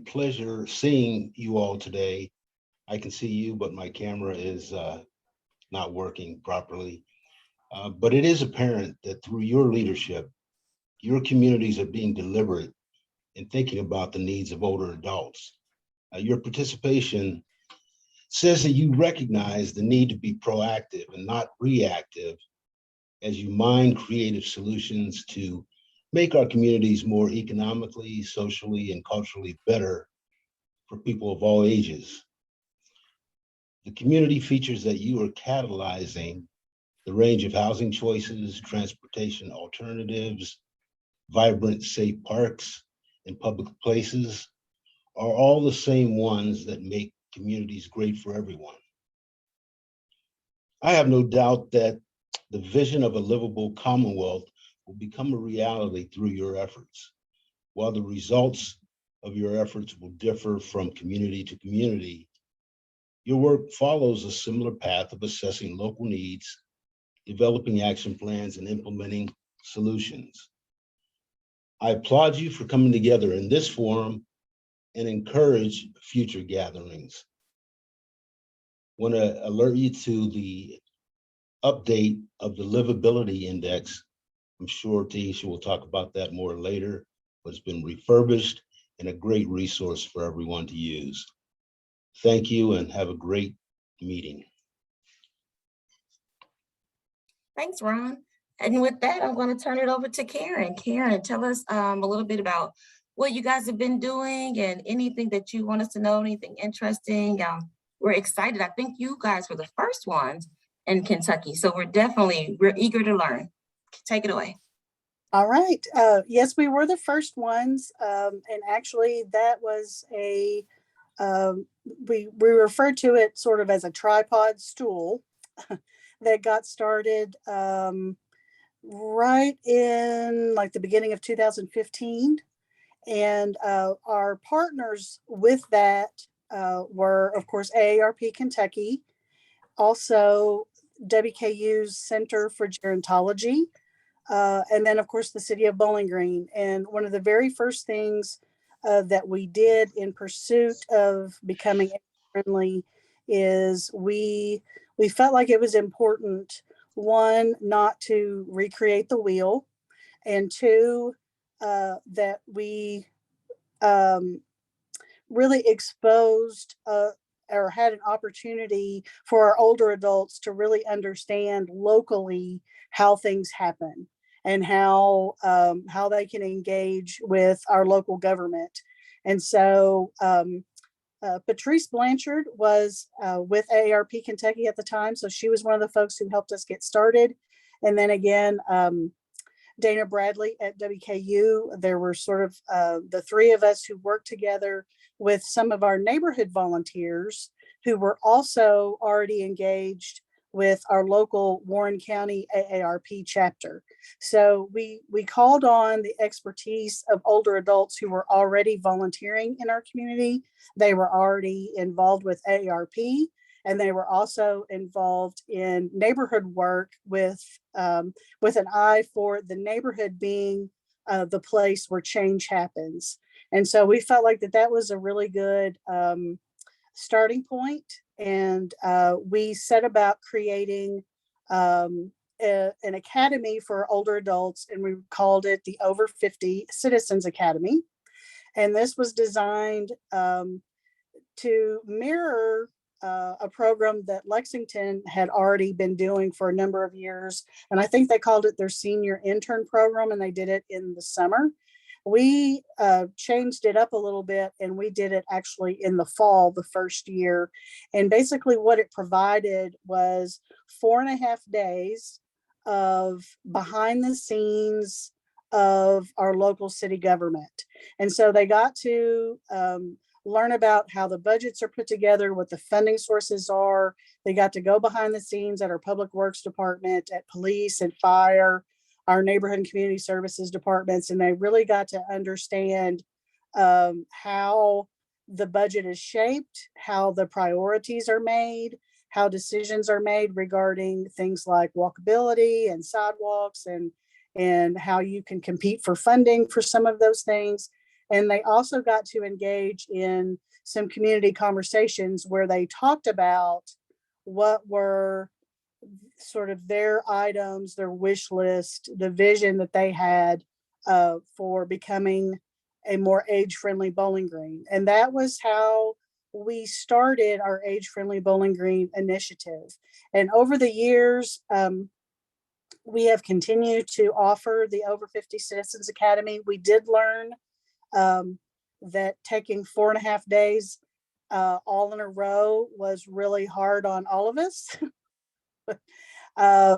Pleasure seeing you all today. I can see you, but my camera is not working properly. But it is apparent that through your leadership, your communities are being deliberate in thinking about the needs of older adults. Your participation says that you recognize the need to be proactive and not reactive as you mine creative solutions to make our communities more economically, socially, and culturally better for people of all ages. The community features that you are catalyzing, the range of housing choices, transportation alternatives, vibrant, safe parks, and public places, are all the same ones that make communities great for everyone. I have no doubt that the vision of a livable Commonwealth will become a reality through your efforts. While the results of your efforts will differ from community to community, your work follows a similar path of assessing local needs, developing action plans, and implementing solutions. I applaud you for coming together in this forum and encourage future gatherings. I want to alert you to the update of the livability index. I'm sure Taisha will talk about that more later, but it's been refurbished and a great resource for everyone to use. Thank you and have a great meeting. Thanks, Ron. And with that, I'm going to turn it over to Karen. Karen, tell us a little bit about what you guys have been doing and anything that you want us to know, anything interesting. We're excited. I think you guys were the first ones in Kentucky. So we're eager to learn. Take it away. All right. Yes, we were the first ones. And actually that was we referred to it sort of as a tripod stool that got started right in like the beginning of 2015. And our partners with that were, of course, AARP Kentucky, also WKU's Center for Gerontology, and then, of course, the city of Bowling Green. And one of the very first things that we did in pursuit of becoming friendly is we felt like it was important, one, not to recreate the wheel, and two, that we really exposed or had an opportunity for our older adults to really understand locally how things happen and how they can engage with our local government. And so Patrice Blanchard was with AARP Kentucky at the time. So she was one of the folks who helped us get started. And then again, Dana Bradley at WKU. There were sort of the three of us who worked together with some of our neighborhood volunteers who were also already engaged with our local Warren County AARP chapter. So we called on the expertise of older adults who were already volunteering in our community. They were already involved with AARP, and they were also involved in neighborhood work with an eye for the neighborhood being the place where change happens. And so we felt like that was a really good starting point. And we set about creating an academy for older adults, and we called it the Over 50 Citizens Academy. And this was designed to mirror a program that Lexington had already been doing for a number of years. And I think they called it their senior intern program, and they did it in the summer. We changed it up a little bit, and we did it actually in the fall, the first year. And basically what it provided was 4.5 days of behind the scenes of our local city government. And so they got to learn about how the budgets are put together, what the funding sources are. They got to go behind the scenes at our public works department, at police and fire, our neighborhood and community services departments, and they really got to understand how the budget is shaped, how the priorities are made, how decisions are made regarding things like walkability and sidewalks, and how you can compete for funding for some of those things. And they also got to engage in some community conversations where they talked about what were sort of their items, their wish list, the vision that they had for becoming a more age-friendly Bowling Green. And that was how we started our age-friendly Bowling Green initiative. And over the years, we have continued to offer the Over 50 Citizens Academy. We did learn that taking 4.5 days all in a row was really hard on all of us.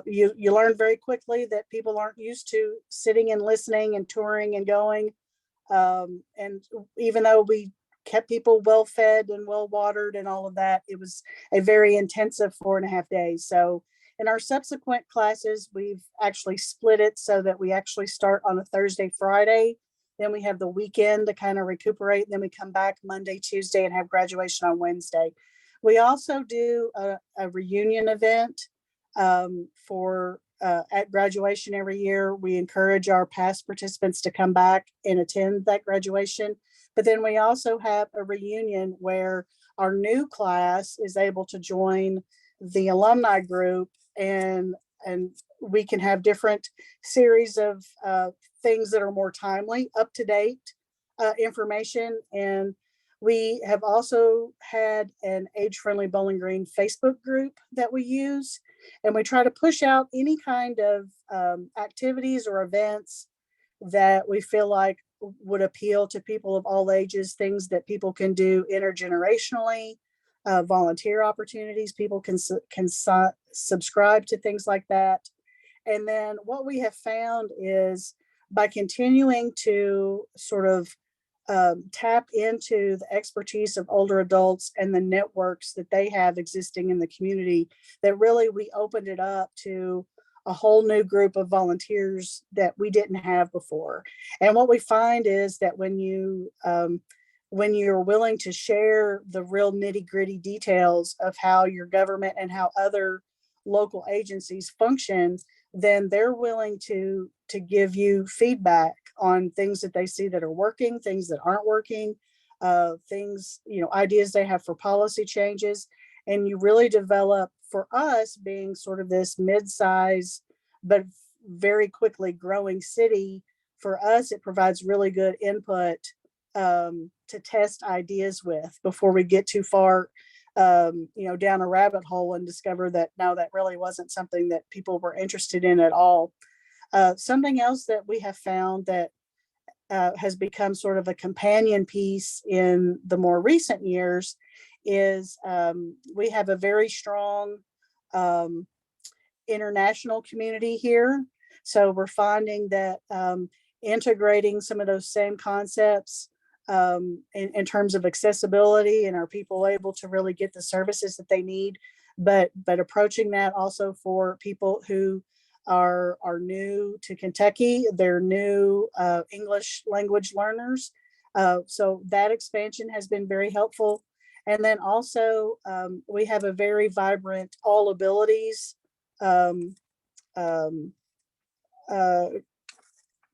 You learn very quickly that people aren't used to sitting and listening and touring and going. And even though we kept people well fed and well watered and all of that, it was a very intensive 4.5 days. So in our subsequent classes, we've actually split it so that we actually start on a Thursday, Friday. Then we have the weekend to kind of recuperate. Then we come back Monday, Tuesday, and have graduation on Wednesday. We also do a reunion event for at graduation every year. We encourage our past participants to come back and attend that graduation. But then we also have a reunion where our new class is able to join the alumni group, and we can have different series of things that are more timely, up to date information. And we have also had an age-friendly Bowling Green Facebook group that we use, and we try to push out any kind of activities or events that we feel like would appeal to people of all ages, things that people can do intergenerationally, volunteer opportunities. People can subscribe to things like that. And then what we have found is by continuing to sort of tap into the expertise of older adults and the networks that they have existing in the community, that really we opened it up to a whole new group of volunteers that we didn't have before. And what we find is that when you're willing to share the real nitty-gritty details of how your government and how other local agencies function, then they're willing to give you feedback on things that they see that are working, things that aren't working, things, ideas they have for policy changes. And you really develop, for us being sort of this mid-size, but very quickly growing city, for us, it provides really good input to test ideas with before we get too far down a rabbit hole and discover that no, that really wasn't something that people were interested in at all. Something else that we have found that has become sort of a companion piece in the more recent years is we have a very strong international community here. So we're finding that integrating some of those same concepts in terms of accessibility, and are people able to really get the services that they need, but approaching that also for people who are new to Kentucky, they're new English language learners. So that expansion has been very helpful. And then also we have a very vibrant all abilities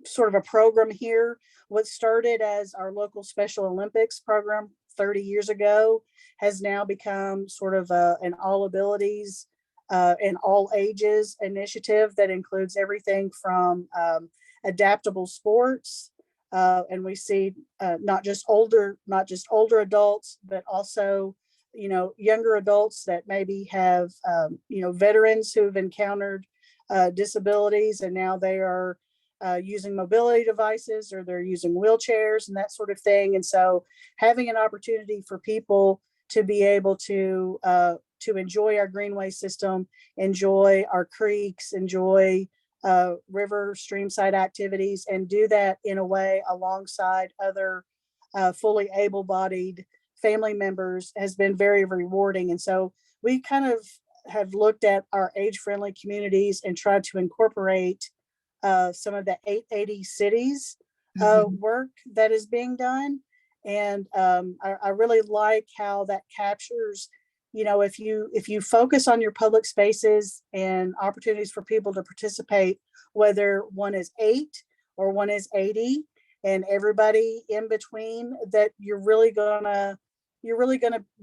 sort of a program here. What started as our local Special Olympics program 30 years ago has now become sort of an all abilities and all ages initiative that includes everything from adaptable sports. And we see not just older adults, but also, younger adults that maybe have, veterans who have encountered disabilities, and now they are using mobility devices, or they're using wheelchairs and that sort of thing. And so having an opportunity for people to be able to enjoy our greenway system, enjoy our creeks, enjoy river streamside activities, and do that in a way alongside other fully able-bodied family members has been very rewarding. And so we kind of have looked at our age-friendly communities and tried to incorporate some of the 880 cities work that is being done. And I really like how that captures, if you focus on your public spaces and opportunities for people to participate, whether one is 8 or one is 80, and everybody in between, that you're really gonna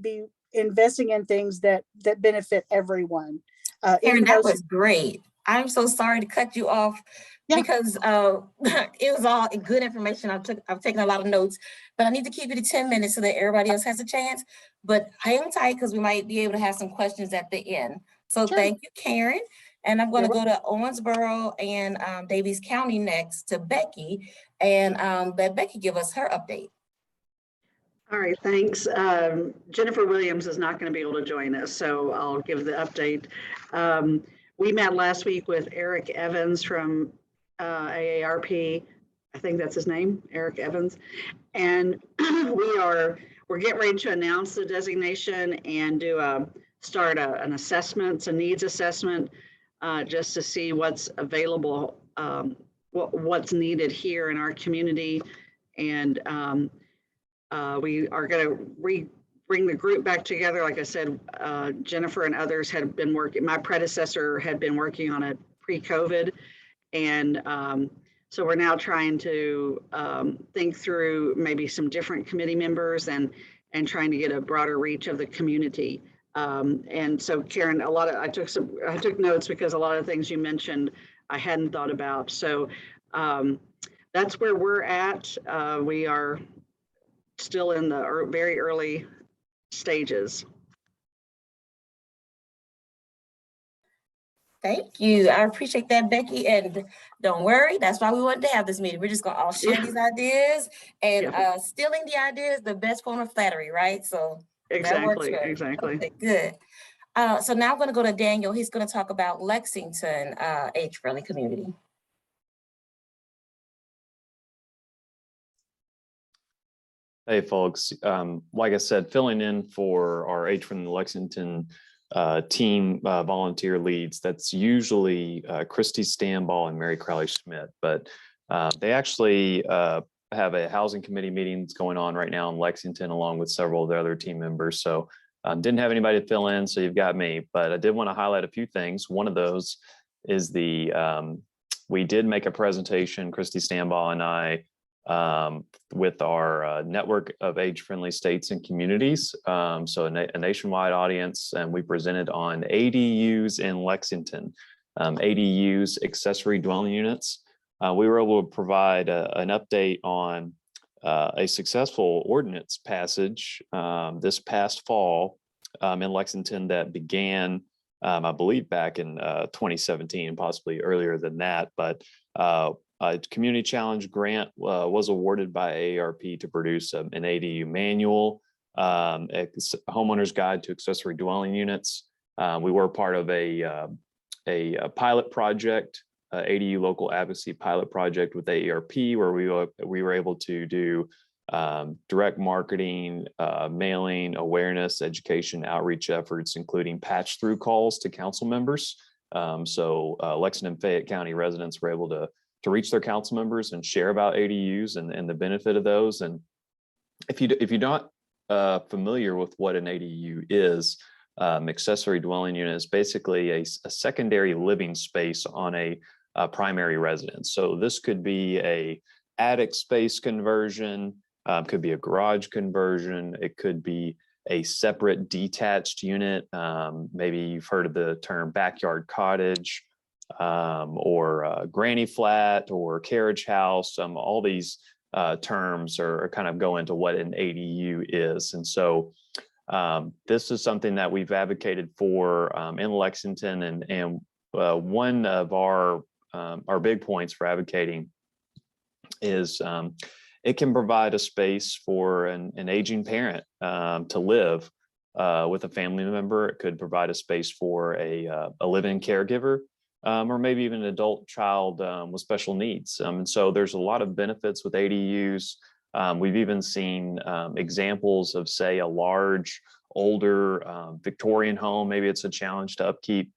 be investing in things that benefit everyone. Karen, Even that though, was great. I'm so sorry to cut you off yeah, because it was all good information. I've taken a lot of notes, but I need to keep it to 10 minutes so that everybody else has a chance. But hang tight because we might be able to have some questions at the end. So sure. thank you, Karen. And I'm going to You're go to Owensboro and Daviess County next to Becky, and let Becky give us her update. All right, thanks. Jennifer Williams is not going to be able to join us, so I'll give the update. We met last week with Eric Evans from AARP. I think that's his name, Eric Evans. And we're getting ready to announce the designation and start an assessment, a needs assessment, just to see what's available, what's needed here in our community. And we are going to bring the group back together. Like I said, Jennifer and others had been working, my predecessor had been working on it pre-COVID. And so we're now trying to think through maybe some different committee members and trying to get a broader reach of the community. And so Karen, I took notes because a lot of things you mentioned I hadn't thought about. So that's where we're at. We are still in the very early stages. Thank you. I appreciate that, Becky. And don't worry, that's why we wanted to have this meeting. We're just going to all share these ideas, and stealing the ideas, the best form of flattery, right? So that works good. Exactly. Okay, good. So now I'm going to go to Daniel. He's going to talk about Lexington age-friendly community. Hey, folks. Like I said, filling in for our age-friendly Lexington team volunteer leads, that's usually Christy Stanball and Mary Crowley Schmidt, but they actually have a housing committee meeting that's going on right now in Lexington, along with several of the other team members. So didn't have anybody to fill in, so you've got me, but I did want to highlight a few things. One of those is we did make a presentation, Christy Stanball and I, with our network of age-friendly states and communities. So a nationwide audience, and we presented on ADUs in Lexington, ADUs, accessory dwelling units. We were able to provide an update on a successful ordinance passage this past fall in Lexington that began, I believe, back in 2017, possibly earlier than that, but a community challenge grant was awarded by AARP to produce an ADU manual, a homeowner's guide to accessory dwelling units. We were part of a pilot project, ADU local advocacy pilot project with AARP, where we were able to do direct marketing, mailing, awareness, education, outreach efforts, including patch through calls to council members. So Lexington and Fayette County residents were able to reach their council members and share about ADUs and the benefit of those. And if you're not familiar with what an ADU is, accessory dwelling unit is basically a secondary living space on a primary residence. So this could be a attic space conversion, could be a garage conversion, it could be a separate detached unit. Maybe you've heard of the term backyard cottage, or granny flat or carriage house. All these terms are kind of go into what an ADU is. And so this is something that we've advocated for in Lexington, and one of our big points for advocating is it can provide a space for an aging parent to live with a family member. It could provide a space for a live-in caregiver, or maybe even an adult child with special needs. And so there's a lot of benefits with ADUs. We've even seen examples of, say, a large, older Victorian home. Maybe it's a challenge to upkeep.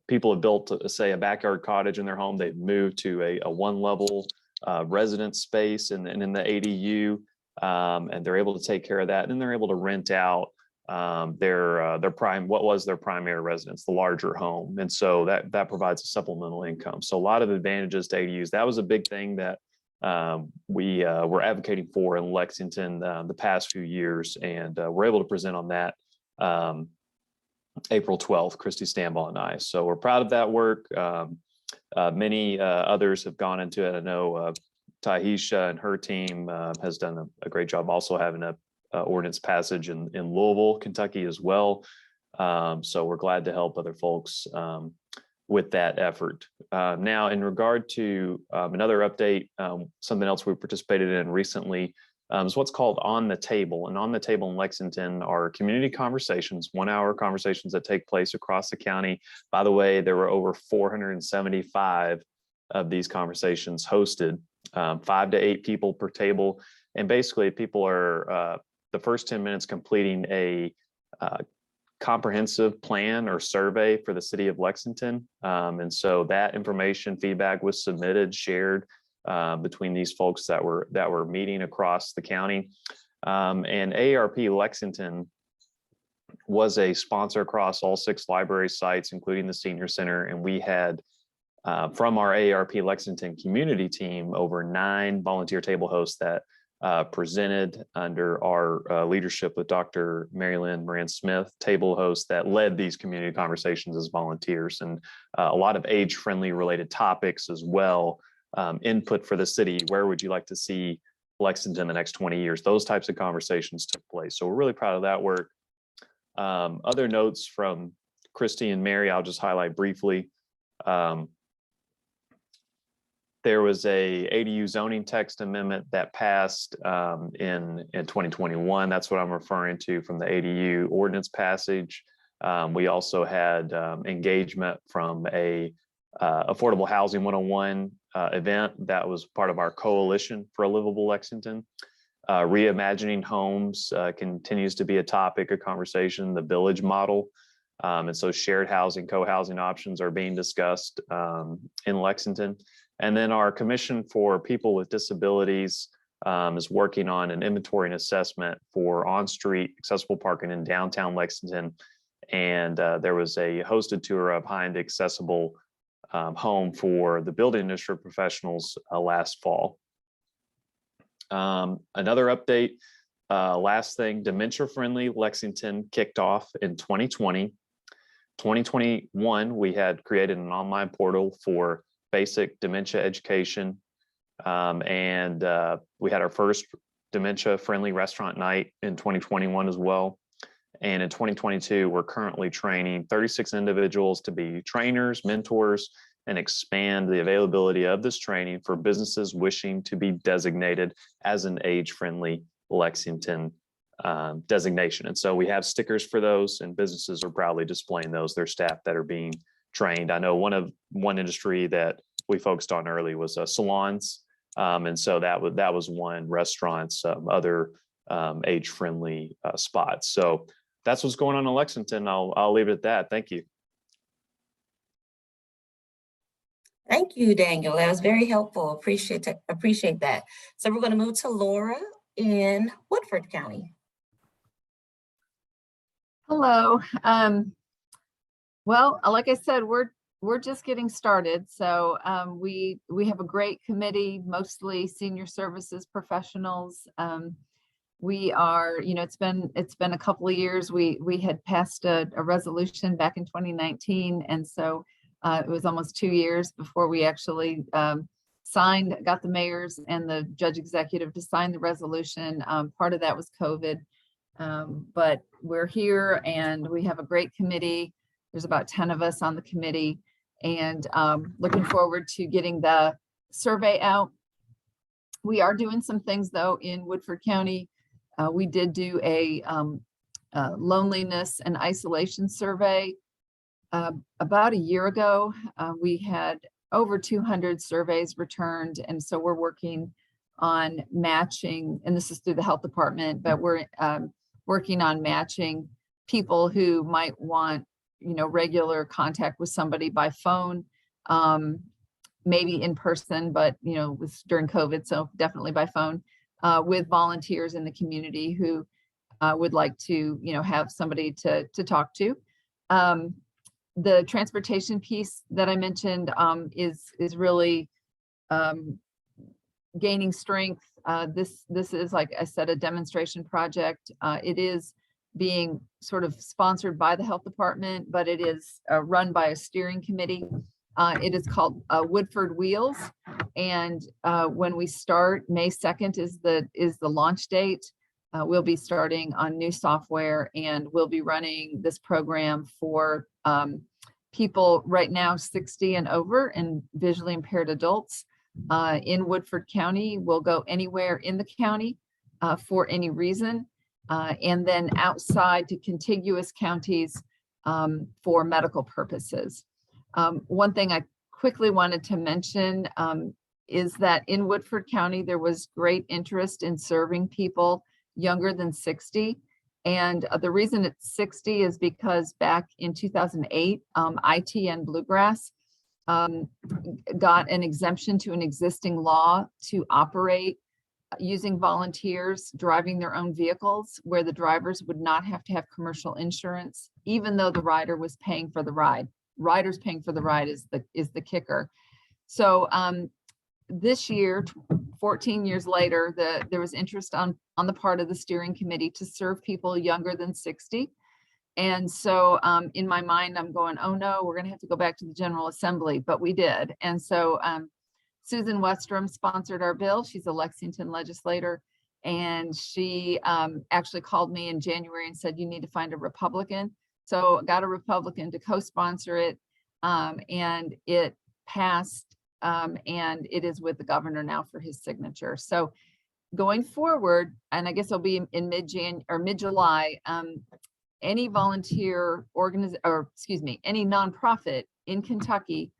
People have built, say, a backyard cottage in their home. They've moved to a one-level residence space in the ADU, and they're able to take care of that. And then they're able to rent out what was their primary residence, the larger home. And so that provides a supplemental income. So a lot of advantages to ADUs. That was a big thing that we were advocating for in Lexington the past few years, and we're able to present on that April 12th, Christy Stanball and I. So we're proud of that work. Many others have gone into it. I know Tahisha and her team has done a great job also having a ordinance passage in Louisville, Kentucky as well. So we're glad to help other folks with that effort. Now, in regard to another update, something else we participated in recently is what's called On the Table. And On the Table in Lexington are community conversations, 1-hour conversations that take place across the county. By the way, there were over 475 of these conversations hosted, 5 to 8 people per table. And basically people are the first 10 minutes completing a comprehensive plan or survey for the city of Lexington. And so that information feedback was submitted, shared between these folks that were meeting across the county. And AARP Lexington was a sponsor across all 6 library sites, including the senior center. And we had from our AARP Lexington community team, over 9 volunteer table hosts that presented under our leadership with Dr. Mary Lynn Moran-Smith, table host that led these community conversations as volunteers, and a lot of age-friendly related topics as well. Input for the city, where would you like to see Lexington in the next 20 years? Those types of conversations took place. So we're really proud of that work. Other notes from Christy and Mary, I'll just highlight briefly. There was a ADU zoning text amendment that passed in 2021. That's what I'm referring to from the ADU ordinance passage. We also had engagement from a Affordable Housing 101 event that was part of our coalition for a livable Lexington. Reimagining homes continues to be a topic of conversation, the village model. And so shared housing, co-housing options are being discussed in Lexington. And then our Commission for People with Disabilities is working on an inventory and assessment for on-street accessible parking in downtown Lexington. And there was a hosted tour of high-end accessible home for the building industry professionals last fall. Another update, last thing, dementia-friendly Lexington kicked off in 2020. 2021, we had created an online portal for basic dementia education. And we had our first dementia-friendly restaurant night in 2021 as well. And in 2022, we're currently training 36 individuals to be trainers, mentors, and expand the availability of this training for businesses wishing to be designated as an age-friendly Lexington designation. And so we have stickers for those, and businesses are proudly displaying those, their staff that are being trained. I know one industry that we focused on early was salons. And so that was one, restaurants, other age-friendly spots. So that's what's going on in Lexington. I'll leave it at that. Thank you. Thank you, Daniel. That was very helpful. Appreciate that. So we're going to move to Laura in Woodford County. Hello. Well, like I said, we're just getting started. So we have a great committee, mostly senior services professionals. We are, it's been a couple of years. We had passed a resolution back in 2019, and so it was almost 2 years before we actually got the mayors and the judge executive to sign the resolution. Part of that was COVID, but we're here and we have a great committee. There's about 10 of us on the committee, and looking forward to getting the survey out. We are doing some things though in Woodford County. We did do a loneliness and isolation survey about a year ago. We had over 200 surveys returned, and so we're working on matching, and this is through the health department, but we're working on matching people who might want regular contact with somebody by phone, maybe in person, but it was during COVID, so definitely by phone, with volunteers in the community who would like to have somebody to talk to. The transportation piece that I mentioned is really gaining strength. This is, like I said, a demonstration project. It is being sort of sponsored by the health department, but it is run by a steering committee. It is called Woodford Wheels. And when we start, May 2nd is the launch date. We'll be starting on new software, and we'll be running this program for people right now 60 and over and visually impaired adults in Woodford County. We'll go anywhere in the county for any reason. And then outside to contiguous counties for medical purposes. One thing I quickly wanted to mention is that in Woodford County, there was great interest in serving people younger than 60. And the reason it's 60 is because back in 2008, ITN Bluegrass got an exemption to an existing law to operate using volunteers driving their own vehicles, where the drivers would not have to have commercial insurance, even though the rider was paying for the ride. Riders paying for the ride is the kicker. So this year, 14 years later, there was interest on the part of the steering committee to serve people younger than 60. And so in my mind, I'm going, oh no, we're gonna have to go back to the General Assembly, but we did. And so Susan Westrom sponsored our bill. She's a Lexington legislator, and she actually called me in January and said, you need to find a Republican. So got a Republican to co-sponsor it, and it passed, and it is with the governor now for his signature. So going forward, and I guess it'll be in mid-July, any volunteer organization, or excuse me, any nonprofit in Kentucky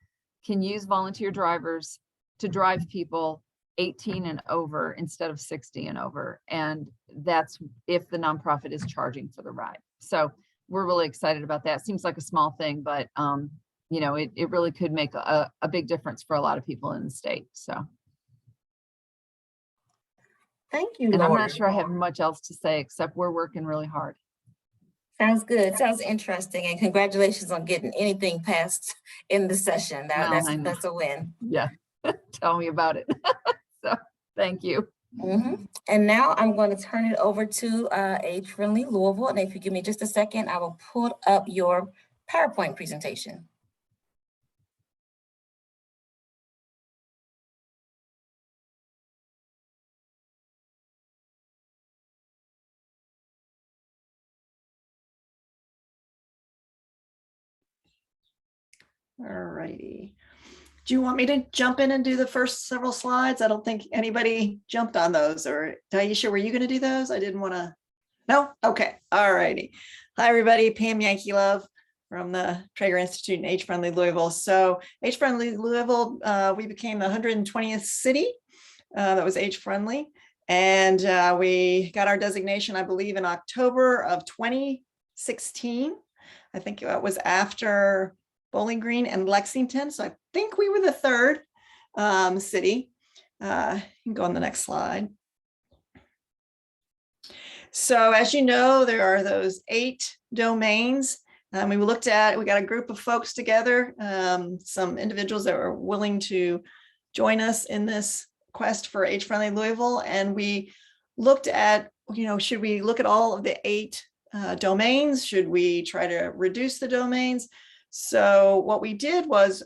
can use volunteer drivers to drive people 18 and over instead of 60 and over. And that's if the nonprofit is charging for the ride. So we're really excited about that. Seems like a small thing, but you know, it really could make a big difference for a lot of people in the state. So. Thank you, And I'm Lori. not sure I have much else to say, except we're working really hard. Sounds good. Sounds interesting. And congratulations on getting anything passed in the session. That's a win. Yeah, tell me about it. So thank you. And now I'm going to turn it over to Age Friendly Louisville. And if you give me just a second, I will pull up your PowerPoint presentation. All righty. Do you want me to jump in and do the first several slides? I don't think anybody jumped on those. Or Daviess, were you going to do those? I didn't want to. No? Okay. All righty. Hi, everybody. Pam Yankee Love from the Traeger Institute in Age Friendly Louisville. So Age Friendly Louisville, we became the 120th city that was age friendly. And we got our designation, I believe, in October of 2016. I think it was after Bowling Green and Lexington. So I think we were the third city. You can go on the next slide. So as you know, there are those 8 domains. We looked at, we got a group of folks together, some individuals that were willing to join us in this quest for Age Friendly Louisville. And we looked at, you know, should we look at all of the 8 domains? Should we try to reduce the domains? So what we did was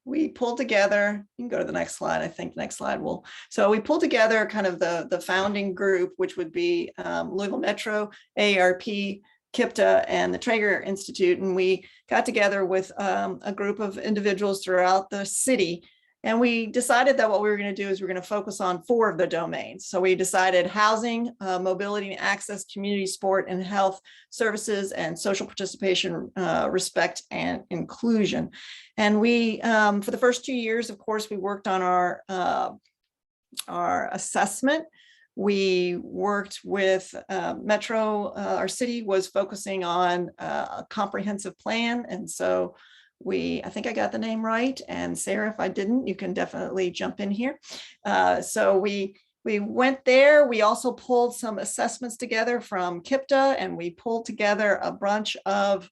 we pulled together, you can go to the next slide, I think next slide will. So we pulled together kind of the founding group, which would be Louisville Metro, AARP, KIPTA, and the Traeger Institute. And we got together with a group of individuals throughout the city. And we decided that what we were going to do is we're going to focus on 4 of the domains. So we decided housing, mobility and access, community, sport and health services, and social participation, respect and inclusion. And we, for the first 2 years, of course, we worked on our assessment. We worked with Metro, our city was focusing on a comprehensive plan. And so I think I got the name right. And Sarah, if I didn't, you can definitely jump in here. So we went there. We also pulled some assessments together from KIPTA, and we pulled together a bunch of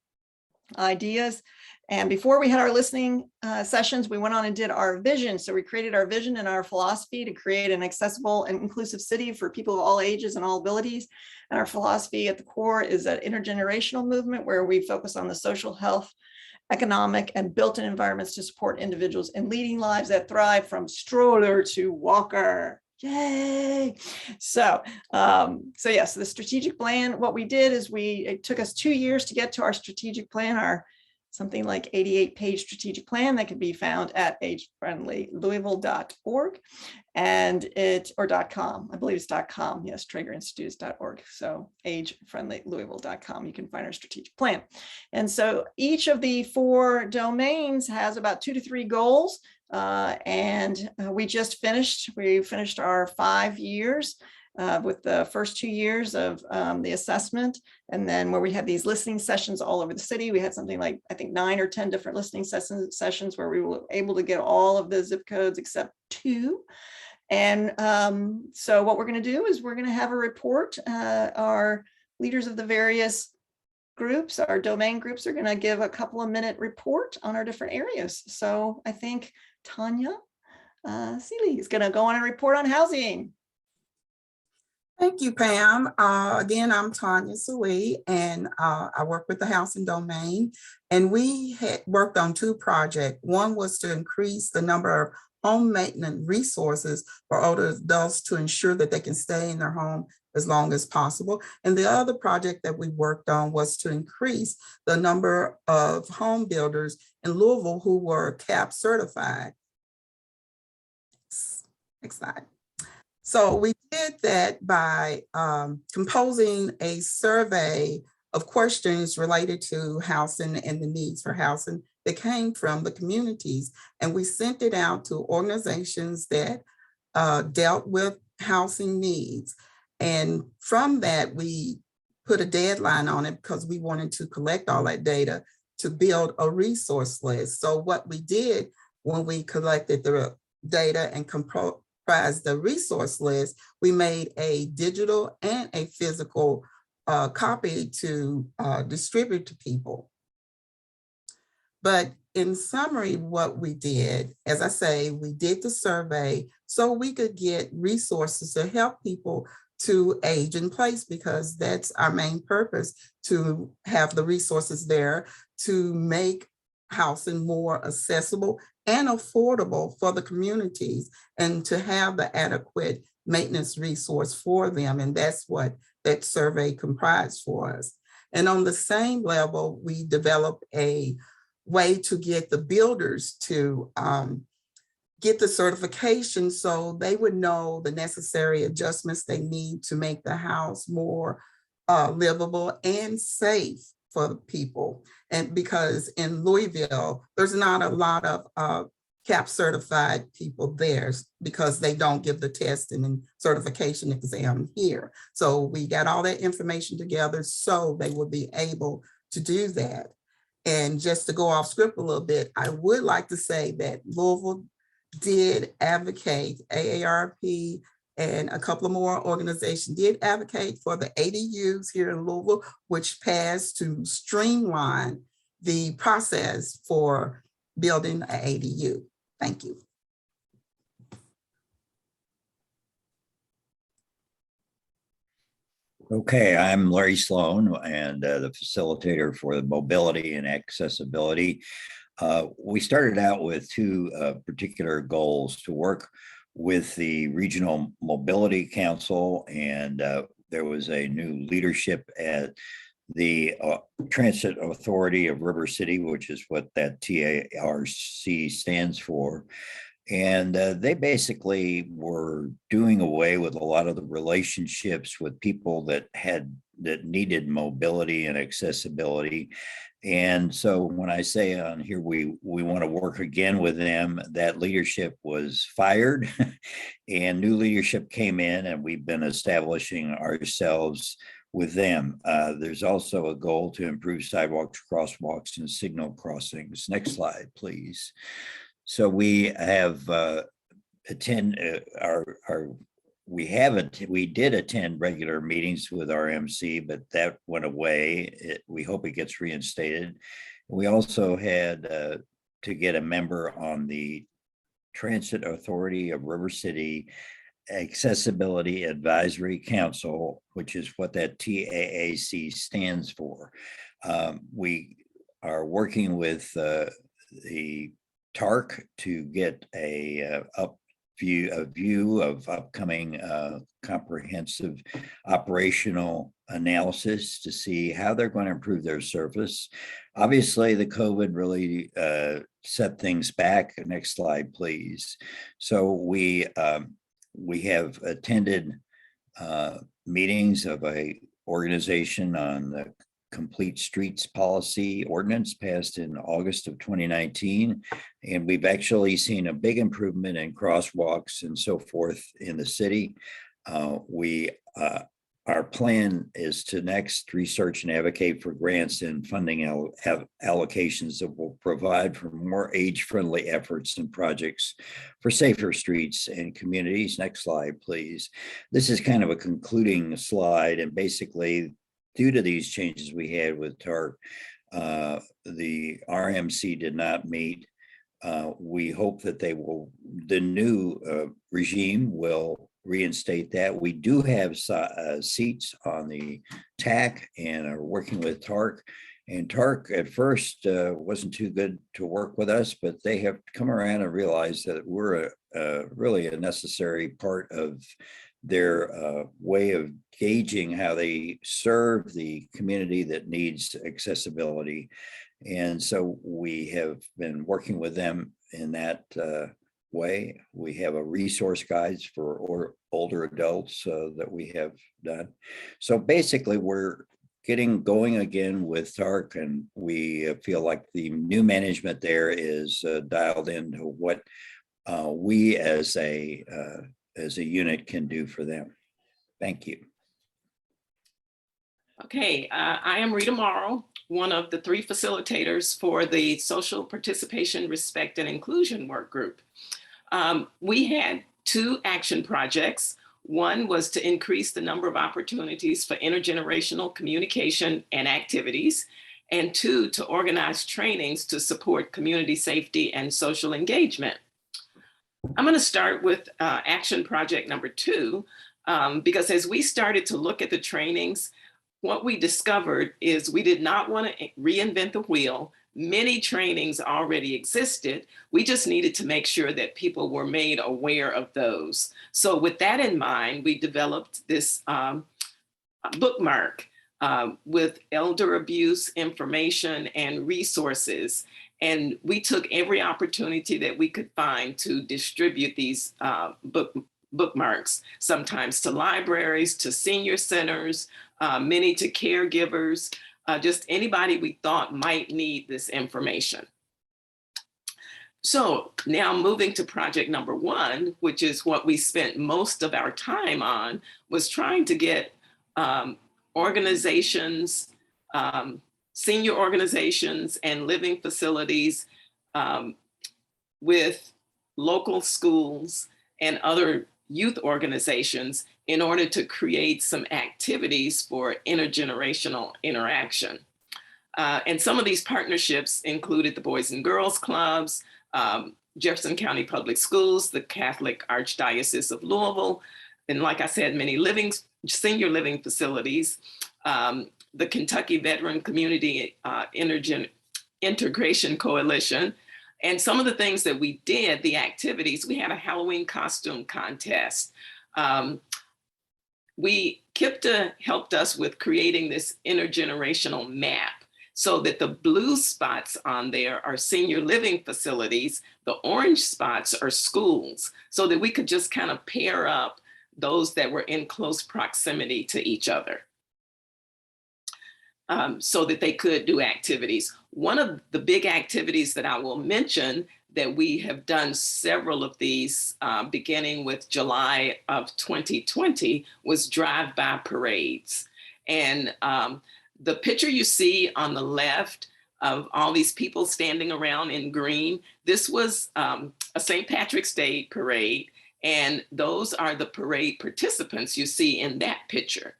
ideas. And before we had our listening sessions, we went on and did our vision. So we created our vision and our philosophy to create an accessible and inclusive city for people of all ages and all abilities. And our philosophy at the core is an intergenerational movement where we focus on the social health, economic, and built-in environments to support individuals in leading lives that thrive from stroller to walker. Yay. So yes, the strategic plan, what we did is it took us 2 years to get to our strategic plan, our something like 88-page strategic plan that can be found at agefriendlylouisville.org and or .com. I believe it's .com. Yes, TraegerInstitutes.org. So agefriendlylouisville.com. You can find our strategic plan. And so each of the 4 domains has about 2 to 3 goals. We finished our 5 years with the first 2 years of the assessment. And then where we had these listening sessions all over the city, we had something like, I think 9 or 10 different listening sessions where we were able to get all of the zip codes except 2. And so what we're going to do is we're going to have a report. Our leaders of the various groups, our domain groups, are going to give a couple of minute report on our different areas. So I think Tanya Seeley is going to go on and report on housing. Thank you, Pam. Again, I'm Tanya Sui, and I work with the housing domain. And we had worked on 2 projects. One was to increase the number of home maintenance resources for older adults to ensure that they can stay in their home as long as possible. And the other project that we worked on was to increase the number of home builders in Louisville who were CAP certified. Next slide. So we did that by composing a survey of questions related to housing and the needs for housing that came from the communities. And we sent it out to organizations that dealt with housing needs. And from that, we put a deadline on it because we wanted to collect all that data to build a resource list. So what we did when we collected the data and comprised the resource list, we made a digital and a physical copy to distribute to people. But in summary, what we did, as I say, we did the survey so we could get resources to help people to age in place, because that's our main purpose, to have the resources there to make housing more accessible and affordable for the communities, and to have the adequate maintenance resource for them. And that's what that survey comprised for us. And on the same level, we developed a way to get the builders to get the certification so they would know the necessary adjustments they need to make the house more livable and safe for the people. And because in Louisville, there's not a lot of CAP certified people there because they don't give the testing and certification exam here. So we got all that information together so they would be able to do that. And just to go off script a little bit, I would like to say that Louisville did advocate, AARP and a couple of more organizations did advocate for the ADUs here in Louisville, which passed to streamline the process for building an ADU. Thank you. Okay, I'm Larry Sloan, and the facilitator for the mobility and accessibility. We started out with 2 particular goals: to work with the Regional Mobility Council, and there was a new leadership at the Transit Authority of River City, which is what that TARC stands for. And they basically were doing away with a lot of the relationships with people that needed mobility and accessibility. And so when I say on here, we want to work again with them, that leadership was fired and new leadership came in, and we've been establishing ourselves with them. There's also a goal to improve sidewalks, crosswalks, and signal crossings. Next slide, please. So we have we did attend regular meetings with our MC, but that went away. We hope it gets reinstated. We also had to get a member on the Transit Authority of River City Accessibility Advisory Council, which is what that TAAC stands for. We are working with the TARC to get a view of upcoming comprehensive operational analysis to see how they're going to improve their service. Obviously, the COVID really set things back. Next slide, please. So we have attended meetings of a organization on the Complete Streets Policy Ordinance passed in August of 2019. And we've actually seen a big improvement in crosswalks and so forth in the city. Our plan is to next research and advocate for grants and funding allocations that will provide for more age-friendly efforts and projects for safer streets and communities. Next slide, please. This is kind of a concluding slide, and basically, due to these changes we had with TARC, the RMC did not meet. We hope that the new regime will reinstate that. We do have seats on the TAC and are working with TARC. And TARC at first wasn't too good to work with us, but they have come around and realized that we're really a necessary part of their way of gauging how they serve the community that needs accessibility. And so we have been working with them in that way. We have a resource guides for older adults that we have done. So basically we're getting going again with TARC, and we feel like the new management there is dialed into what we as a unit can do for them. Thank you. Okay, I am Rita Morrow, one of the 3 facilitators for the Social Participation, Respect, and Inclusion Work Group. We had 2 action projects. One was to increase the number of opportunities for intergenerational communication and activities, and 2, to organize trainings to support community safety and social engagement. I'm going to start with action project number 2, because as we started to look at the trainings, what we discovered is we did not want to reinvent the wheel. Many trainings already existed. We just needed to make sure that people were made aware of those. So with that in mind, we developed this bookmark with elder abuse information and resources. And we took every opportunity that we could find to distribute these bookmarks, sometimes to libraries, to senior centers, many to caregivers, just anybody we thought might need this information. So now moving to project number 1, which is what we spent most of our time on, was trying to get organizations, senior organizations and living facilities with local schools and other youth organizations in order to create some activities for intergenerational interaction. And some of these partnerships included the Boys and Girls Clubs, Jefferson County Public Schools, the Catholic Archdiocese of Louisville, and like I said, many senior living facilities, the Kentucky Veteran Community Integration Coalition. And some of the things that we did, the activities, we had a Halloween costume contest. KIPTA helped us with creating this intergenerational map so that the blue spots on there are senior living facilities, the orange spots are schools, so that we could just kind of pair up those that were in close proximity to each other. So that they could do activities. One of the big activities that I will mention that we have done several of these beginning with July of 2020 was drive-by parades. And the picture you see on the left of all these people standing around in green, this was a St. Patrick's Day parade. And those are the parade participants you see in that picture.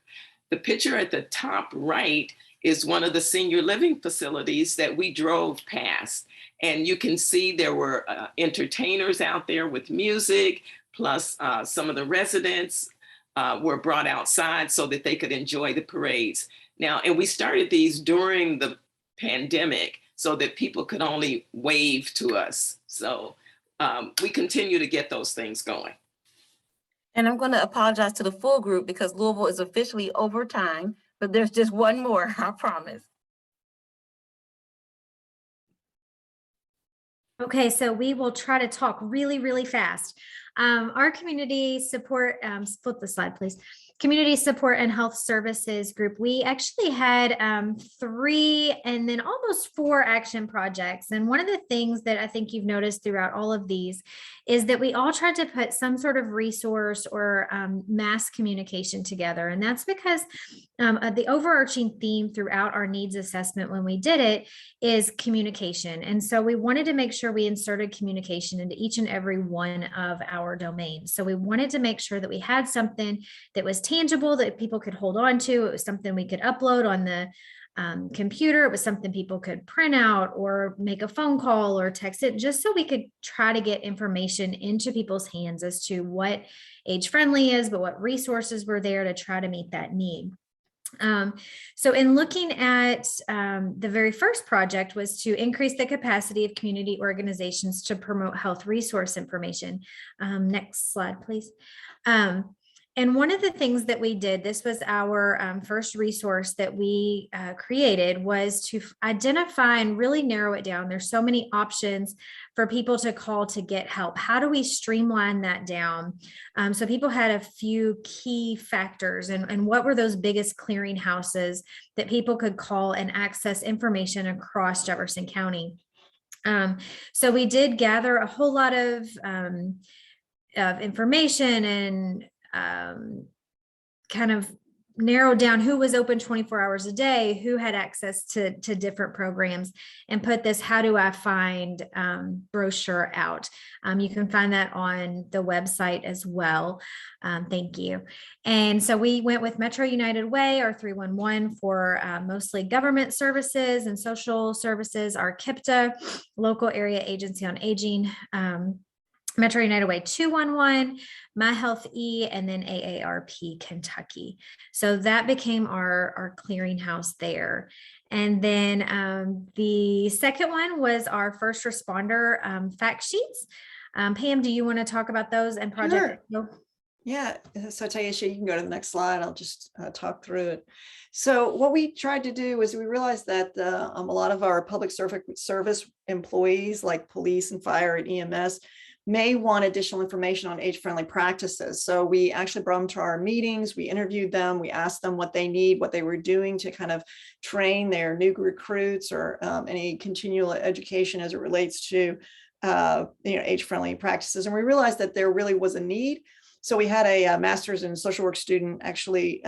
The picture at the top right is one of the senior living facilities that we drove past. And you can see there were entertainers out there with music, plus some of the residents were brought outside so that they could enjoy the parades. Now, and we started these during the pandemic so that people could only wave to us. So we continue to get those things going. And I'm going to apologize to the full group because Louisville is officially over time, but there's just one more, I promise. Okay, so we will try to talk really, really fast. Our community support, flip the slide, please. Community Support and Health Services Group, we actually had 3 and then almost 4 action projects. And one of the things that I think you've noticed throughout all of these is that we all tried to put some sort of resource or mass communication together. And that's because the overarching theme throughout our needs assessment when we did it is communication. And so we wanted to make sure we inserted communication into each and every one of our domains. So we wanted to make sure that we had something that was tangible that people could hold on to. It was something we could upload on the computer. It was something people could print out or make a phone call or text it, just so we could try to get information into people's hands as to what age friendly is, but what resources were there to try to meet that need. So in looking at the very first project was to increase the capacity of community organizations to promote health resource information. Next slide, please. And one of the things that we did, this was our first resource that we created, was to identify and really narrow it down. There's so many options for people to call to get help. How do we streamline that down? So people had a few key factors, and what were those biggest clearinghouses that people could call and access information across Jefferson County? So we did gather a whole lot of information and kind of narrowed down who was open 24 hours a day, who had access to different programs, and put this "How do I find" brochure out. You can find that on the website as well. Thank you. And so we went with Metro United Way, our 311, for mostly government services and social services, our KIPTA, Local Area Agency on Aging, Metro United Way 211, My Health E, and then AARP Kentucky. So that became our clearinghouse there. And then the second one was our first responder fact sheets. Pam, do you want to talk about those and Project? Sure. Yeah, so Taisha, you can go to the next slide. I'll just talk through it. So what we tried to do is we realized that a lot of our public service employees, like police and fire and EMS, may want additional information on age-friendly practices. So we actually brought them to our meetings, we interviewed them, we asked them what they need, what they were doing to kind of train their new recruits or any continual education as it relates to age-friendly practices. And we realized that there really was a need. So we had a master's in social work student actually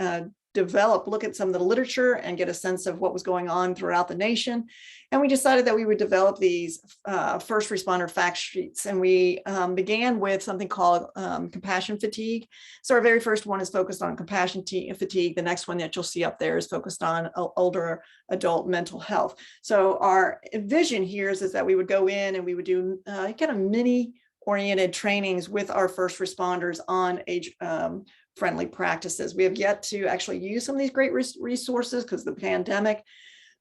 look at some of the literature and get a sense of what was going on throughout the nation. And we decided that we would develop these first responder fact sheets. And we began with something called compassion fatigue. So our very first one is focused on compassion fatigue. The next one that you'll see up there is focused on older adult mental health. So our vision here is that we would go in and we would do kind of mini oriented trainings with our first responders on age friendly practices. We have yet to actually use some of these great resources because of the pandemic,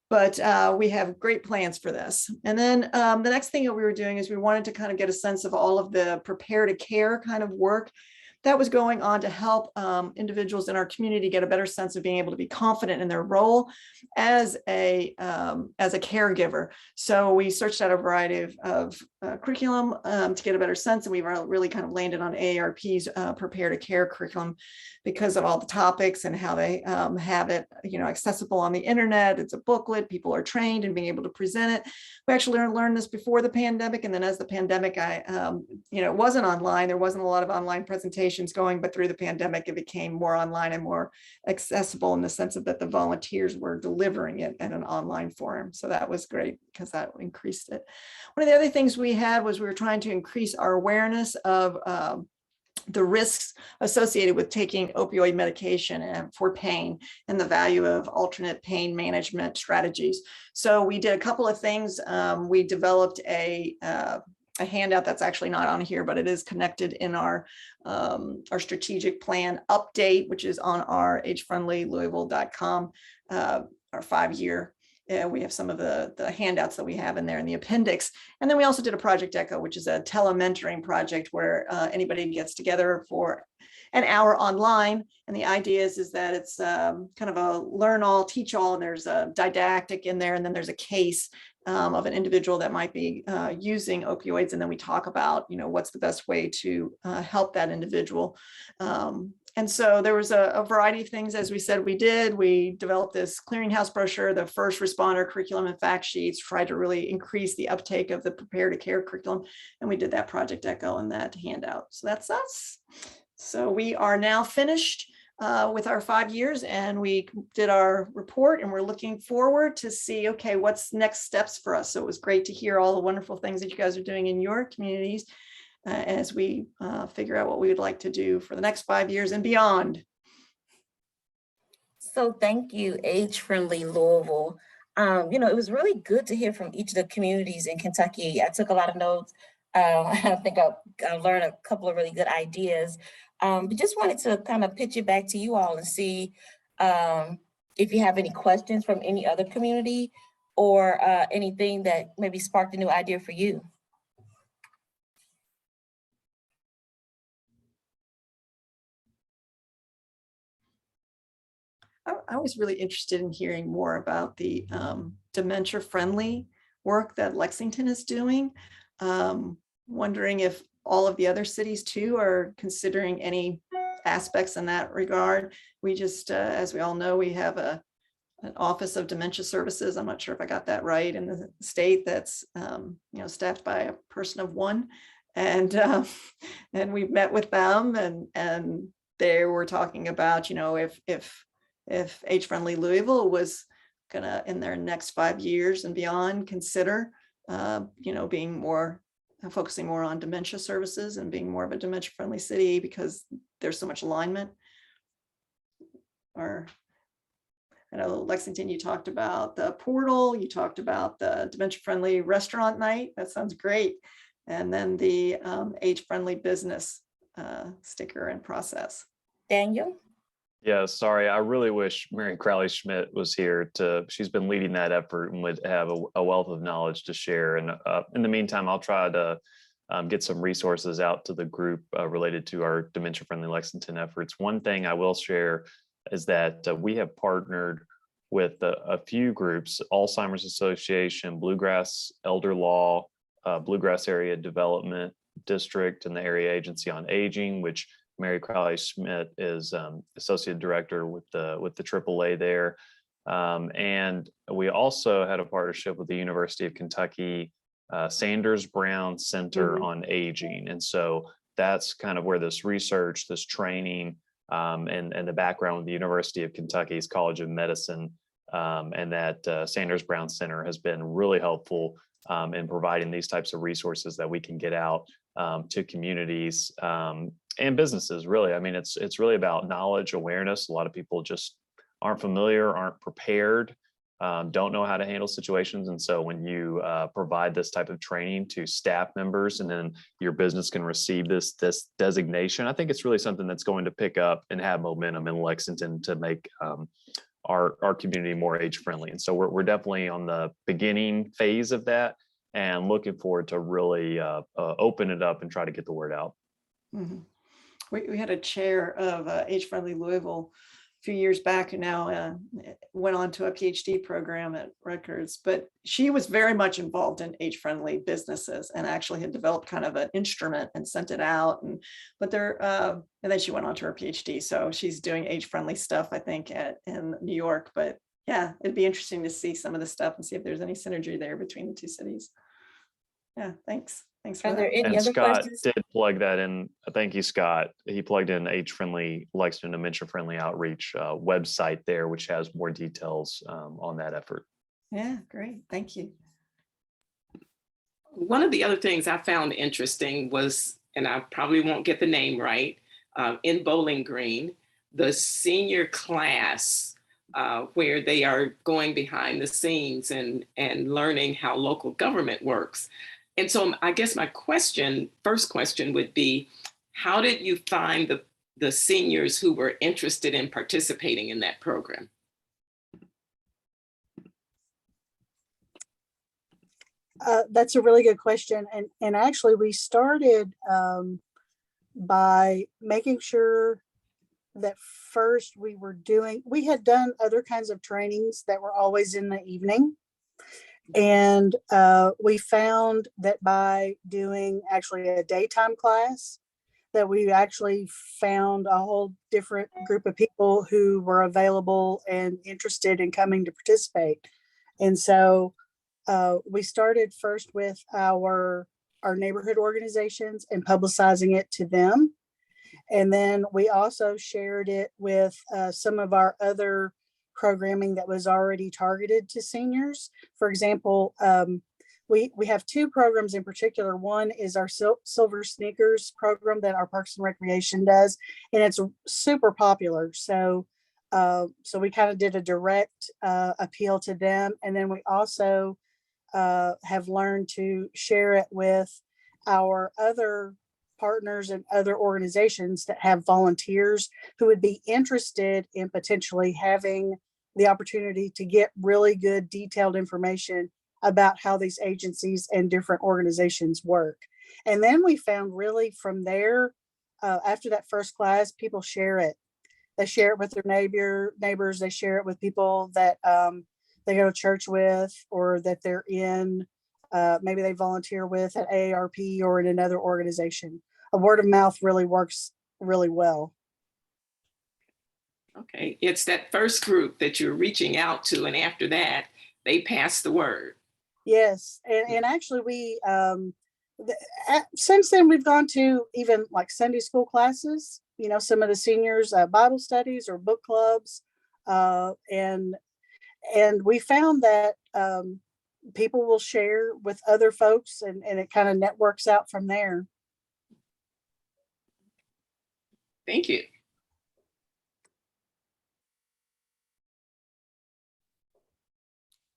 but we have great plans for this. And then the next thing that we were doing is we wanted to kind of get a sense of all of the prepare to care kind of work that was going on to help individuals in our community get a better sense of being able to be confident in their role as a caregiver. So we searched out a variety of curriculum to get a better sense, and we really kind of landed on AARP's Prepare to Care curriculum because of all the topics and how they have it, accessible on the internet. It's a booklet. People are trained in being able to present it. We actually learned this before the pandemic, and then as the pandemic, it wasn't online. There wasn't a lot of online presentations going, but through the pandemic, it became more online and more accessible in the sense of that the volunteers were delivering it in an online forum. So that was great because that increased it. One of the other things we had was we were trying to increase our awareness of the risks associated with taking opioid medication and for pain, and the value of alternate pain management strategies. So we did a couple of things. We developed a handout that's actually not on here, but it is connected in our strategic plan update, which is on our agefriendlylouisville.com, our 5-year. We have some of the handouts that we have in there in the appendix. And then we also did a Project Echo, which is a telementoring project where anybody gets together for an hour online. And the idea is that it's kind of a learn all, teach all, and there's a didactic in there, and then there's a case of an individual that might be using opioids. And then we talk about, what's the best way to help that individual. And so there was a variety of things, as we said, we did. We developed this clearinghouse brochure, the first responder curriculum and fact sheets, tried to really increase the uptake of the prepare to care curriculum. And we did that Project Echo and that handout. So that's us. So we are now finished with our 5 years, and we did our report, and we're looking forward to see, okay, what's next steps for us. So it was great to hear all the wonderful things that you guys are doing in your communities. As we figure out what we would like to do for the next 5 years and beyond. So thank you, Age Friendly Louisville. It was really good to hear from each of the communities in Kentucky. I took a lot of notes. I think I learned a couple of really good ideas. But just wanted to kind of pitch it back to you all and see if you have any questions from any other community or anything that maybe sparked a new idea for you. I was really interested in hearing more about the dementia-friendly work that Lexington is doing. Wondering if all of the other cities too are considering any aspects in that regard. We just, as we all know, we have an Office of Dementia Services. I'm not sure if I got that right, in the state that's staffed by a person of one. And we've met with them, and they were talking about, if Age Friendly Louisville was gonna, in their next 5 years and beyond, consider, being more, focusing more on dementia services and being more of a dementia friendly city because there's so much alignment. Or, I know Lexington, you talked about the portal, you talked about the dementia friendly restaurant night. That sounds great. And then the age friendly business sticker and process. Daniel? Yeah, sorry. I really wish Mary Crowley Schmidt was here she's been leading that effort and would have a wealth of knowledge to share. And in the meantime, I'll try to get some resources out to the group related to our Dementia Friendly Lexington efforts. One thing I will share is that we have partnered with a few groups: Alzheimer's Association, Bluegrass Elder Law, Bluegrass Area Development District, and the Area Agency on Aging, which Mary Crowley Schmidt is associate director with the AAA there. And we also had a partnership with the University of Kentucky Sanders Brown Center on Aging. And so that's kind of where this research, this training, and the background with the University of Kentucky's College of Medicine, and that Sanders Brown Center has been really helpful in providing these types of resources that we can get out to communities and businesses. Really, I mean, it's really about knowledge, awareness. A lot of people just aren't familiar, aren't prepared, don't know how to handle situations. And so when you provide this type of training to staff members, and then your business can receive this designation, I think it's really something that's going to pick up and have momentum in Lexington to make our community more age friendly. And so we're definitely on the beginning phase of that, and looking forward to really open it up and try to get the word out. Mm-hmm. We had a chair of Age Friendly Louisville a few years back, who now went on to a PhD program at Rutgers, but she was very much involved in age friendly businesses and actually had developed kind of an instrument and sent it out. And then she went on to her PhD. So she's doing age friendly stuff, I think, in New York. But yeah, it'd be interesting to see some of the stuff and see if there's any synergy there between the two cities. Yeah, thanks. Thanks for that. And Scott did plug that in. Thank you, Scott. He plugged in Age Friendly Lexington Dementia Friendly Outreach website there, which has more details on that effort. Yeah, great. Thank you. One of the other things I found interesting was and I probably won't get the name right, in Bowling Green, the senior class where they are going behind the scenes and learning how local government works. And so I guess my first question would be, how did you find the seniors who were interested in participating in that program? That's a really good question. And actually we started by making sure that first we had done other kinds of trainings that were always in the evening. And we found that by doing actually a daytime class, that we actually found a whole different group of people who were available and interested in coming to participate. And so we started first with our neighborhood organizations and publicizing it to them. And then we also shared it with some of our other programming that was already targeted to seniors. For example, we have two programs in particular. One is our Silver Sneakers program that our Parks and Recreation does, and it's super popular. So we kind of did a direct appeal to them. And then we also have learned to share it with our other partners and other organizations that have volunteers who would be interested in potentially having the opportunity to get really good detailed information about how these agencies and different organizations work. And then we found really from there, after that first class, people share it. They share it with their neighbors. They share it with people that they go to church with, or that they're in, maybe they volunteer with at AARP or in another organization. A word of mouth really works really well. Okay, it's that first group that you're reaching out to, and after that, they pass the word. Yes, and actually we, since then we've gone to even like Sunday school classes, some of the seniors, Bible studies or book clubs, and we found that people will share with other folks, and it kind of networks out from there. Thank you.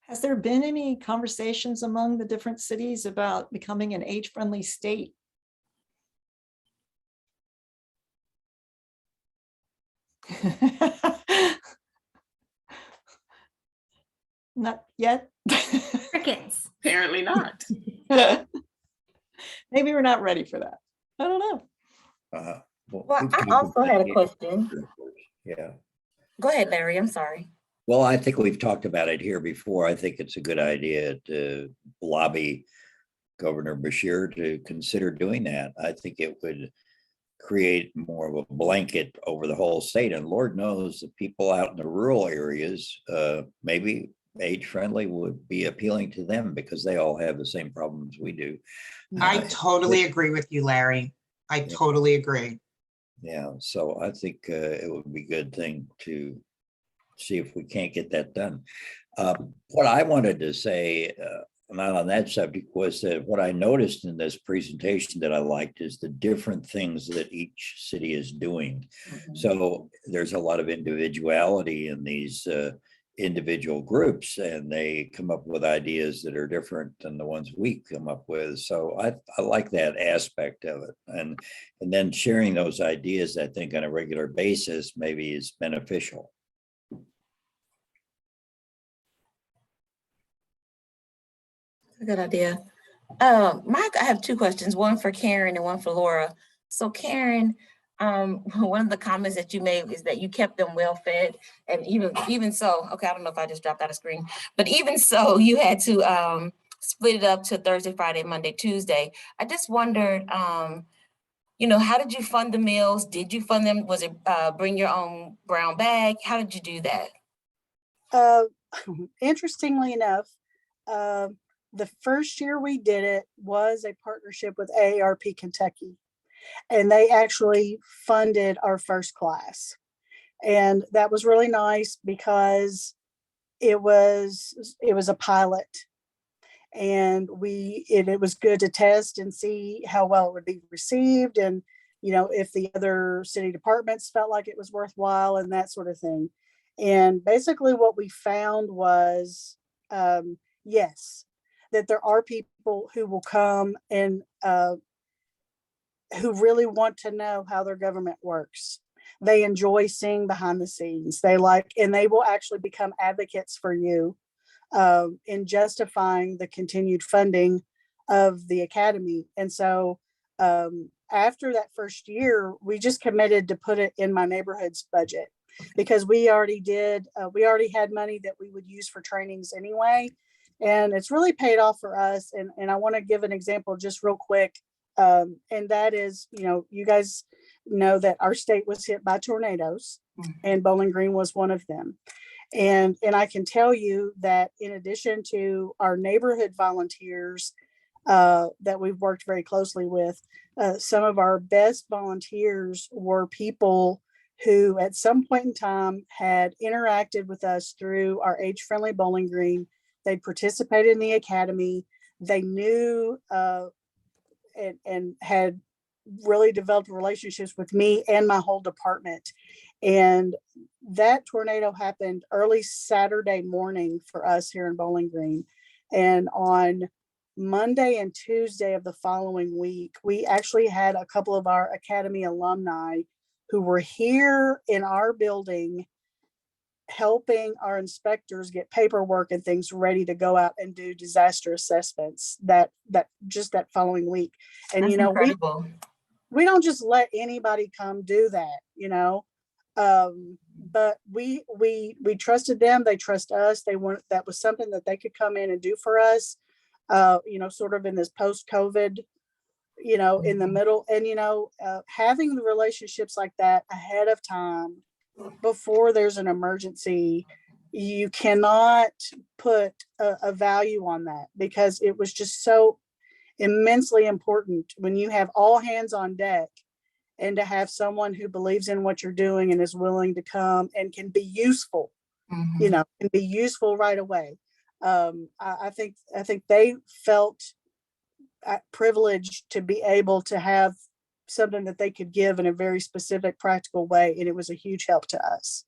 Has there been any conversations among the different cities about becoming an age-friendly state? Not yet. Crickets. Apparently not. Maybe we're not ready for that. I don't know. Well, I also had a question. Yeah. Go ahead, Larry. I'm sorry. Well, I think we've talked about it here before. I think it's a good idea to lobby Governor Beshear to consider doing that. I think it would create more of a blanket over the whole state. And Lord knows the people out in the rural areas, maybe age-friendly would be appealing to them because they all have the same problems we do. I totally agree with you, Larry. I totally agree. Yeah, so I think it would be a good thing to see if we can't get that done. What I wanted to say, not on that subject, was that what I noticed in this presentation that I liked is the different things that each city is doing. So there's a lot of individuality in these individual groups, and they come up with ideas that are different than the ones we come up with. So I like that aspect of it. And then sharing those ideas, I think on a regular basis, maybe is beneficial. A good idea. Mike, I have two questions, one for Karen and one for Laura. So Karen, one of the comments that you made is that you kept them well fed, and even so, okay, I don't know if I just dropped out of screen, but even so, you had to split it up to Thursday, Friday, Monday, Tuesday. I just wondered, how did you fund the meals? Did you fund them? Was it bring your own brown bag? How did you do that? Interestingly enough, the first year we did it was a partnership with AARP Kentucky, and they actually funded our first class. And that was really nice because it was a pilot. And it was good to test and see how well it would be received, and if the other city departments felt like it was worthwhile and that sort of thing. And basically what we found was, yes, that there are people who will come and who really want to know how their government works. They enjoy seeing behind the scenes. And they will actually become advocates for you in justifying the continued funding of the academy. And so after that first year, we just committed to put it in my neighborhood's budget, because we already had money that we would use for trainings anyway. And it's really paid off for us. And I want to give an example just real quick. And that is, you guys know that our state was hit by tornadoes, and Bowling Green was one of them. And I can tell you that in addition to our neighborhood volunteers that we've worked very closely with, some of our best volunteers were people who at some point in time had interacted with us through our age-friendly Bowling Green. They participated in the academy. They knew and had really developed relationships with me and my whole department. And that tornado happened early Saturday morning for us here in Bowling Green. And on Monday and Tuesday of the following week, we actually had a couple of our academy alumni who were here in our building helping our inspectors get paperwork and things ready to go out and do disaster assessments that following week. And That's incredible. we don't just let anybody come do that, but we trusted them. They trust us. That was something that they could come in and do for us, sort of in this post-COVID, in the middle. And, having the relationships like that ahead of time before there's an emergency, you cannot put a value on that, because it was just so immensely important when you have all hands on deck, and to have someone who believes in what you're doing and is willing to come and can be useful, can be useful right away. I think they felt privileged to be able to have something that they could give in a very specific, practical way. And it was a huge help to us.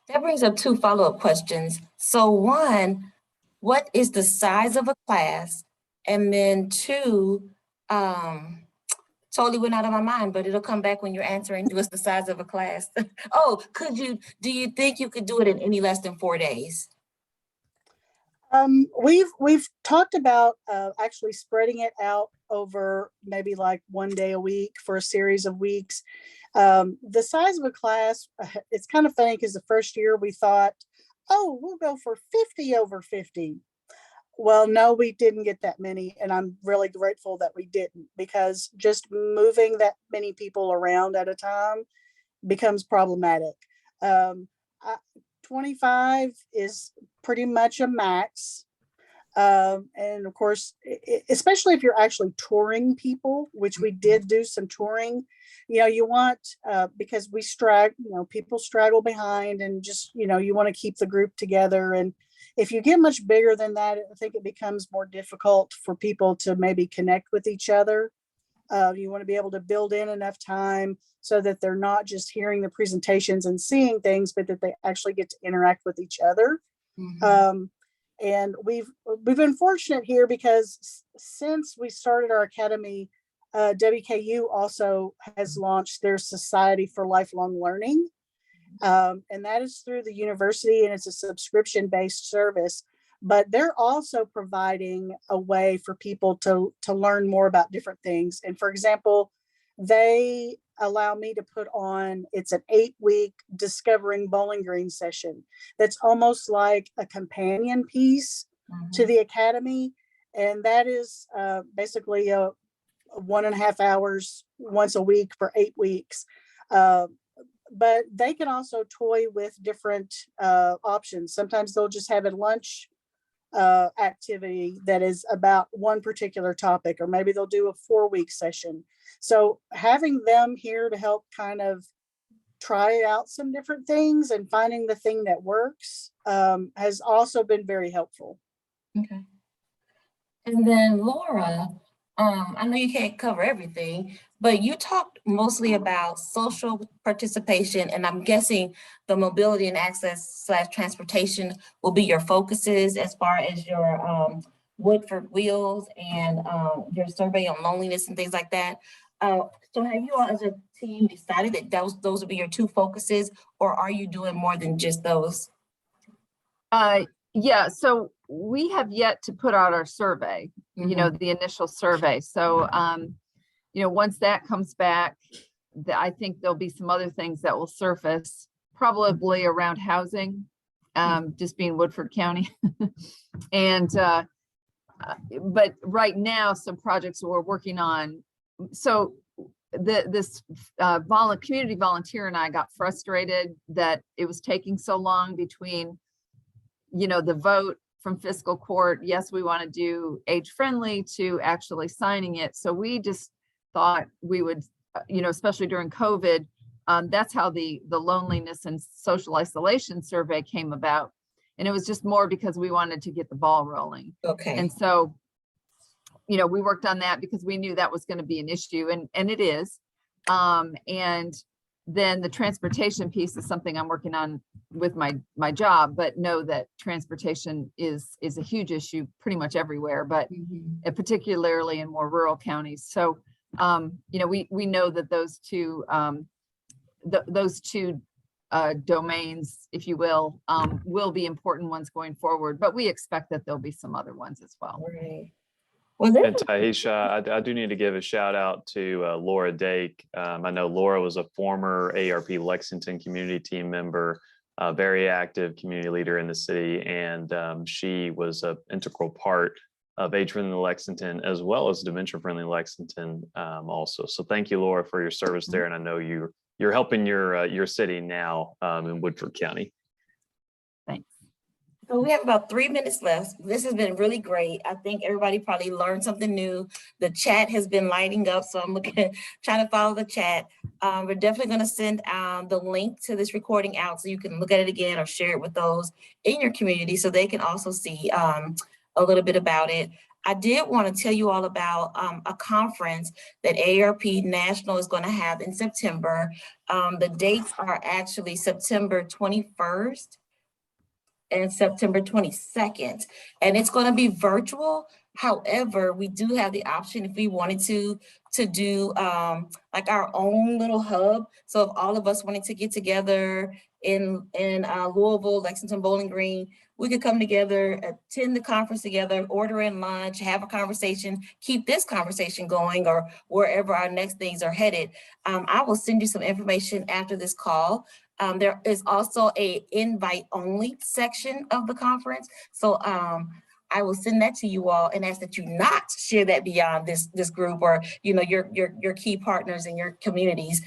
That brings up two follow-up questions. So one, what is the size of a class? And then two, totally went out of my mind, but it'll come back when you're answering, what's the size of a class? Oh, do you think you could do it in any less than 4 days? We've talked about actually spreading it out over maybe like 1 day a week for a series of weeks. The size of a class, it's kind of funny, because the first year we thought, oh, we'll go for 50 over 50. Well, no, we didn't get that many. And I'm really grateful that we didn't, because just moving that many people around at a time becomes problematic. 25 is pretty much a max. And of course, especially if you're actually touring people, which we did do some touring, you want, because people straggle behind, and just, you want to keep the group together. And if you get much bigger than that, I think it becomes more difficult for people to maybe connect with each other. You want to be able to build in enough time so that they're not just hearing the presentations and seeing things, but that they actually get to interact with each other. And we've been fortunate here, because since we started our academy, WKU also has launched their Society for Lifelong Learning. And that is through the university, and it's a subscription-based service. But they're also providing a way for people to learn more about different things. And for example, they allow me to put on, it's an 8-week Discovering Bowling Green session. That's almost like a companion piece to the academy. And that is basically 1.5 hours once a week for 8 weeks. But they can also toy with different options. Sometimes they'll just have a lunch activity that is about one particular topic, or maybe they'll do a 4-week session. So having them here to help kind of try out some different things and finding the thing that works has also been very helpful. Okay. And then Laura, I know you can't cover everything, but you talked mostly about social participation, and I'm guessing the mobility and access / transportation will be your focuses as far as your Woodford Wheels and your survey on loneliness and things like that. So have you all as a team decided that those will be your two focuses, or are you doing more than just those? Yeah, so we have yet to put out our survey, you know, the initial survey. So, you know, once that comes back, I think there'll be some other things that will surface, probably around housing, just being Woodford County. And, but right now, some projects we're working on. So this community volunteer and I got frustrated that it was taking so long between, you know, the vote from fiscal court. Yes, we want to do age friendly to actually signing it. So we just thought we would, you know, especially during COVID, that's how the loneliness and social isolation survey came about. And it was just more because we wanted to get the ball rolling. Okay. And so, you know, we worked on that because we knew that was going to be an issue, and it is. And then the transportation piece is something I'm working on with my job, but know that transportation is a huge issue pretty much everywhere, but particularly in more rural counties. So, you know, we know that those two domains, if you will be important ones going forward, but we expect that there'll be some other ones as well. Right. And Tahisha, I do need to give a shout out to Laura Dake. I know Laura was a former AARP Lexington community team member, very active community leader in the city, and she was an integral part of Age Friendly Lexington as well as Dementia Friendly Lexington also. So thank you, Laura, for your service there, and I know you're helping your city now in Woodford County. Thanks. So we have about 3 minutes left. This has been really great. I think everybody probably learned something new. The chat has been lighting up, so I'm trying to follow the chat. We're definitely going to send the link to this recording out so you can look at it again or share it with those in your community so they can also see a little bit about it. I did want to tell you all about a conference that AARP National is going to have in September. The dates are actually September 21st. And September 22nd, and it's going to be virtual. However, we do have the option if we wanted to do like our own little hub. So if all of us wanted to get together in Louisville, Lexington, Bowling Green, we could come together, attend the conference together, order in lunch, have a conversation, keep this conversation going, or wherever our next things are headed. I will send you some information after this call. There is also a invite only section of the conference. So I will send that to you all and ask that you not share that beyond this group or, you know, your key partners in your communities.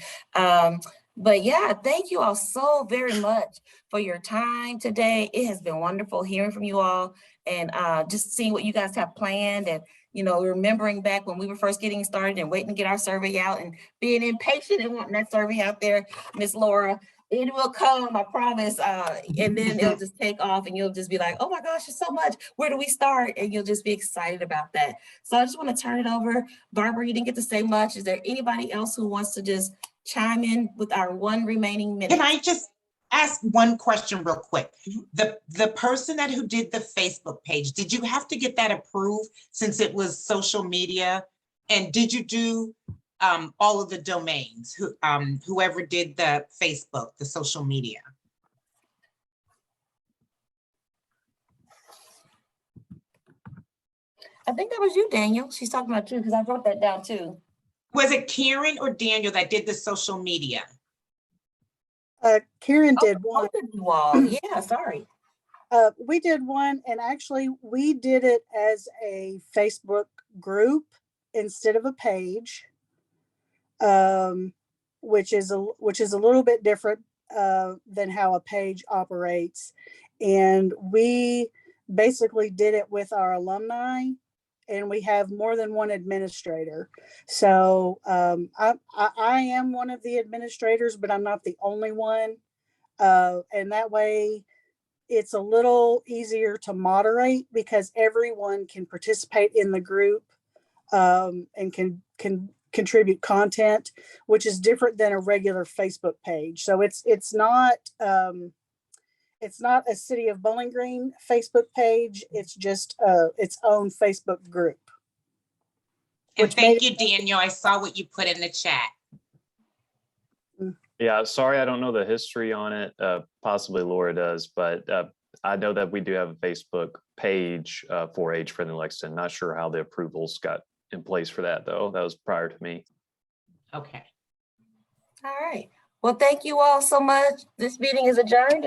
But yeah, thank you all so very much for your time today. It has been wonderful hearing from you all and just seeing what you guys have planned and, you know, remembering back when we were first getting started and waiting to get our survey out and being impatient and wanting that survey out there, Miss Laura. It will come, I promise. And then it'll just take off and you'll just be like, oh my gosh, it's so much. Where do we start? And you'll just be excited about that. So I just want to turn it over. Barbara, you didn't get to say much. Is there anybody else who wants to just chime in with our one remaining minute? Can I just ask one question real quick? The person who did the Facebook page, did you have to get that approved since it was social media? And did you do all of the domains, whoever did the Facebook, the social media? I think that was you, Daniel. She's talking about you because I wrote that down too. Was it Karen or Daniel that did the social media? Karen did one. Both of you all. Yeah, sorry. We did one, and actually we did it as a Facebook group instead of a page. Which is a little bit different than how a page operates. And we basically did it with our alumni, and we have more than one administrator. So I am one of the administrators, but I'm not the only one. And that way it's a little easier to moderate because everyone can participate in the group and can contribute content, which is different than a regular Facebook page. So it's not a City of Bowling Green Facebook page. It's just its own Facebook group. And thank you, Daniel. I saw what you put in the chat. Yeah, sorry, I don't know the history on it. Possibly Laura does, but I know that we do have a Facebook page for Age Friendly Lexington. Not sure how the approvals got in place for that, though. That was prior to me. Okay. All right. Well, thank you all so much. This meeting is adjourned.